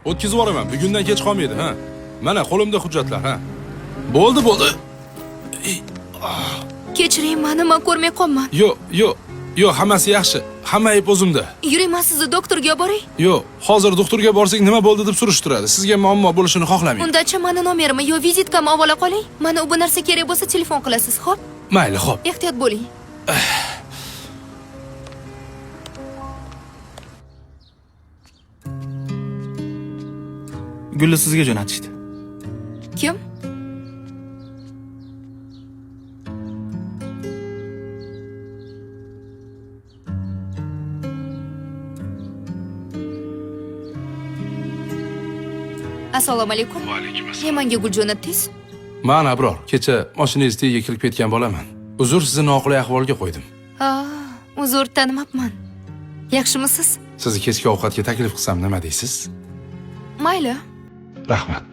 O'tkazib yuboraman. Bugundan kech qolmaydi, ha. Mana qo'limda hujjatlar, ha. Bo'ldi. Kechiring, meni nima ko'rmay qolman. Yo'q, hammasi yaxshi. Hamma ayb o'zimda. Yuring, men sizni doktorga boray. Yo'q, hozir doktorga borsak nima bo'ldi deb surishtiradi. Sizga muammo bo'lishini xohlamayman. Undacha meni nomerimni yo vizitkami olib qoling. Mana bu narsa kerak bo'lsa telefon qilasiz, xo'p? Mayli, xo'p. Ehtiyot bo'ling. Gulni sizga jo'natishdi. Kim? Assalomu alaykum. Va alaykum assalom. Menga gul jo'natdingiz? Men Abror, kecha mashinangiz tagiga kirib ketgan bo'laman. Uzr, sizni noqulay ahvolga qo'ydim. Uzr, tanimabman. Yaxshimisiz? Sizni kechki ovqatga taklif qilsam nima deysiz? Mayli. Rahmat.